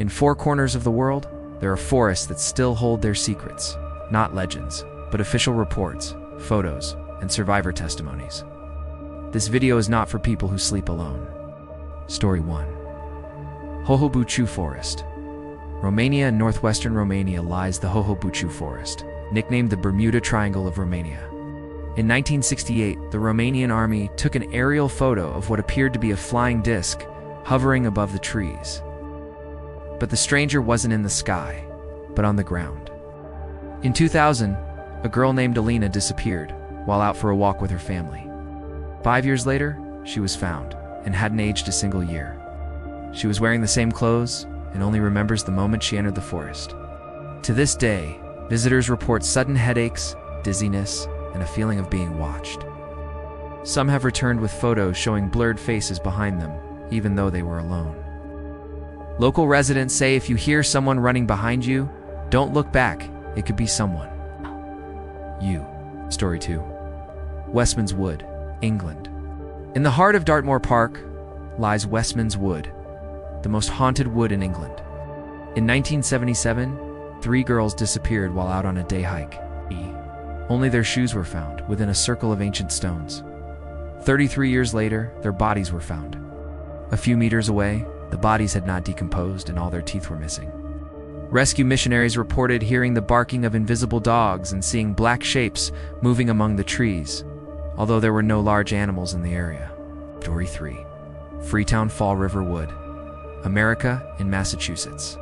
In four corners of the world, there are forests that still hold their secrets, not legends, but official reports, photos, and survivor testimonies. This video is not for people who sleep alone. Story 1. Hoia-Baciu Forest. Romania and northwestern Romania lies the Hoia-Baciu Forest, nicknamed the Bermuda Triangle of Romania. In 1968, the Romanian army took an aerial photo of what appeared to be a flying disc hovering above the trees. But the stranger wasn't in the sky, but on the ground. In 2000, a girl named Alina disappeared while out for a walk with her family. 5 years later, she was found and hadn't aged a single year. She was wearing the same clothes and only remembers the moment she entered the forest. To this day, visitors report sudden headaches, dizziness, and a feeling of being watched. Some have returned with photos showing blurred faces behind them, even though they were alone. Local residents say if you hear someone running behind you, don't look back. It could be someone. Story 2. Westman's Wood, England. In the heart of Dartmoor Park lies Westman's Wood, the most haunted wood in England. In 1977, 3 girls disappeared while out on a day hike. Only their shoes were found within a circle of ancient stones. 33 years later, their bodies were found. A few meters away, the bodies had not decomposed and all their teeth were missing. Rescue missionaries reported hearing the barking of invisible dogs and seeing black shapes moving among the trees, although there were no large animals in the area. Story 3. Freetown Fall River Wood, America in Massachusetts.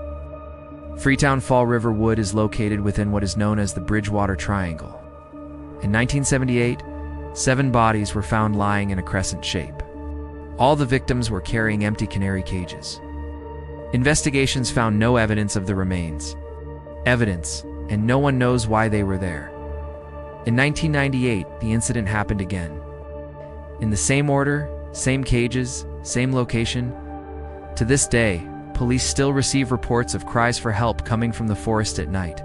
Freetown Fall River Wood is located within what is known as the Bridgewater Triangle. In 1978, 7 bodies were found lying in a crescent shape. All the victims were carrying empty canary cages. Investigations found no evidence of the remains, and no one knows why they were there. In 1998, the incident happened again. In the same order, same cages, same location. To this day, police still receive reports of cries for help coming from the forest at night,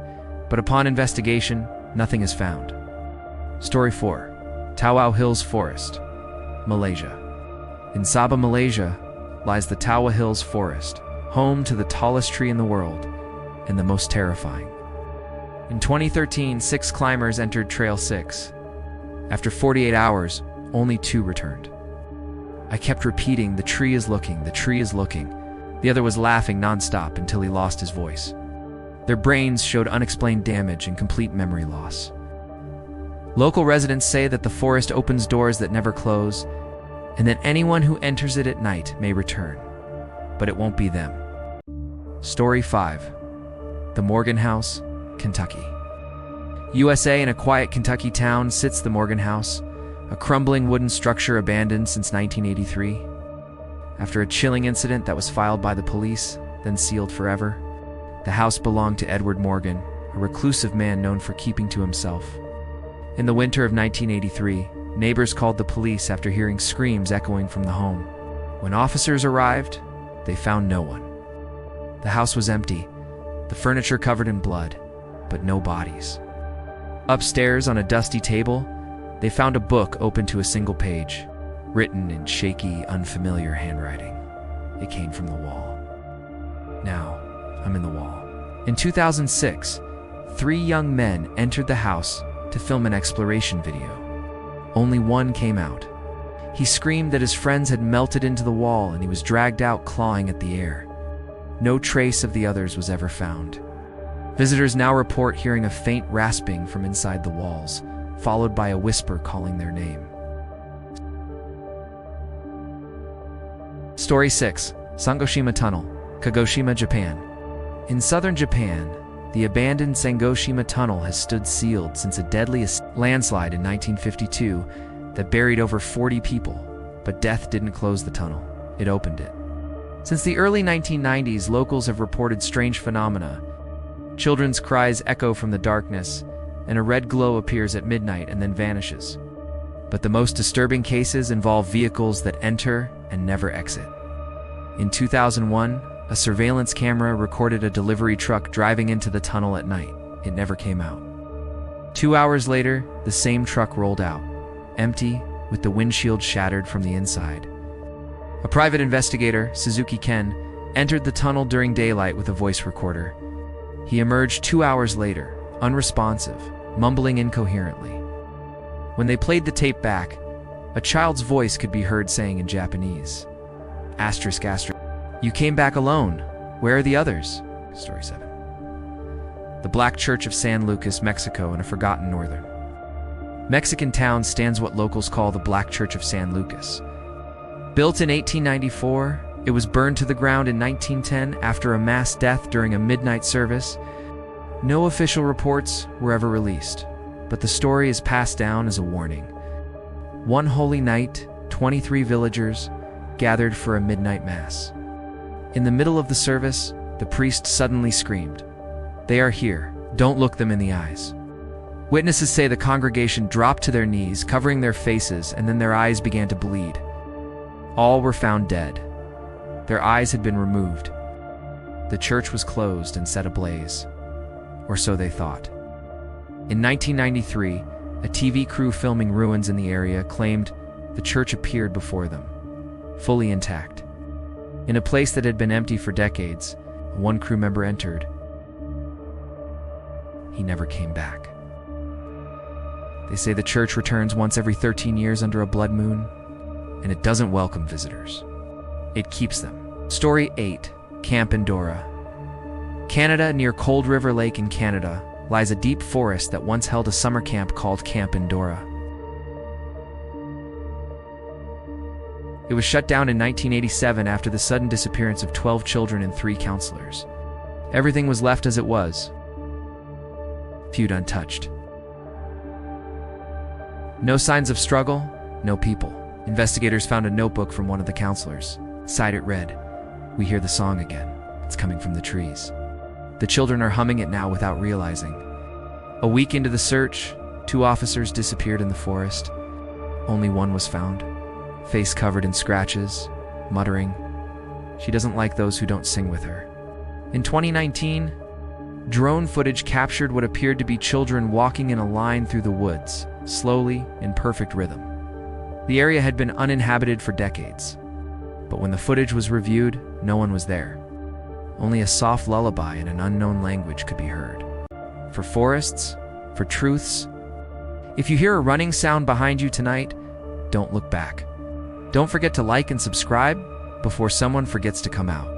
but upon investigation, nothing is found. Story 4. Tawa Hills Forest, Malaysia. In Sabah, Malaysia, lies the Tawa Hills Forest, home to the tallest tree in the world and the most terrifying. In 2013, 6 climbers entered Trail 6. After 48 hours, only 2 returned. I kept repeating, "The tree is looking, the tree is looking." The other was laughing nonstop until he lost his voice. Their brains showed unexplained damage and complete memory loss. Local residents say that the forest opens doors that never close, and that anyone who enters it at night may return, but it won't be them. Story 5. The Morgan House, Kentucky. USA, in a quiet Kentucky town sits the Morgan House, a crumbling wooden structure abandoned since 1983. After a chilling incident that was filed by the police, then sealed forever, the house belonged to Edward Morgan, a reclusive man known for keeping to himself. In the winter of 1983, neighbors called the police after hearing screams echoing from the home. When officers arrived, they found no one. The house was empty, the furniture covered in blood, but no bodies. Upstairs on a dusty table, they found a book open to a single page, written in shaky, unfamiliar handwriting. It came from the wall. Now, I'm in the wall. In 2006, 3 young men entered the house to film an exploration video. Only one came out. He screamed that his friends had melted into the wall and he was dragged out clawing at the air. No trace of the others was ever found. Visitors now report hearing a faint rasping from inside the walls, followed by a whisper calling their name. Story 6. Sangoshima Tunnel, Kagoshima, Japan. In southern Japan, the abandoned Sangoshima Tunnel has stood sealed since a deadly landslide in 1952 that buried over 40 people, but death didn't close the tunnel, it opened it. Since the early 1990s, locals have reported strange phenomena. Children's cries echo from the darkness, and a red glow appears at midnight and then vanishes. But the most disturbing cases involve vehicles that enter and never exit. In 2001, a surveillance camera recorded a delivery truck driving into the tunnel at night. It never came out. 2 hours later, the same truck rolled out, empty, with the windshield shattered from the inside. A private investigator, Suzuki Ken, entered the tunnel during daylight with a voice recorder. He emerged 2 hours later, unresponsive, mumbling incoherently. When they played the tape back, a child's voice could be heard saying in Japanese, asterisk, asterisk, "You came back alone. Where are the others?" Story 7. The Black Church of San Lucas, Mexico, in a forgotten northern Mexican town stands what locals call the Black Church of San Lucas. Built in 1894, it was burned to the ground in 1910 after a mass death during a midnight service. No official reports were ever released, but the story is passed down as a warning. One holy night, 23 villagers gathered for a midnight mass. In the middle of the service, the priest suddenly screamed, "They are here, don't look them in the eyes." Witnesses say the congregation dropped to their knees, covering their faces, and then their eyes began to bleed. All were found dead. Their eyes had been removed. The church was closed and set ablaze, or so they thought. In 1993, a TV crew filming ruins in the area claimed the church appeared before them, fully intact. In a place that had been empty for decades, one crew member entered. He never came back. They say the church returns once every 13 years under a blood moon, and it doesn't welcome visitors. It keeps them. Story 8. Camp Indora. Canada, near Cold River Lake in Canada, lies a deep forest that once held a summer camp called Camp Indora. It was shut down in 1987 after the sudden disappearance of 12 children and 3 counselors. Everything was left as it was, viewed untouched. No signs of struggle, no people. Investigators found a notebook from one of the counselors. Inside it read, "We hear the song again. It's coming from the trees." The children are humming it now without realizing. A week into the search, 2 officers disappeared in the forest. Only one was found, face covered in scratches, muttering, she doesn't like those who don't sing with her. In 2019, drone footage captured what appeared to be children walking in a line through the woods, slowly, in perfect rhythm. The area had been uninhabited for decades, but when the footage was reviewed, no one was there. Only a soft lullaby in an unknown language could be heard. For forests, for truths, if you hear a running sound behind you tonight, don't look back. Don't forget to like and subscribe before someone forgets to come out.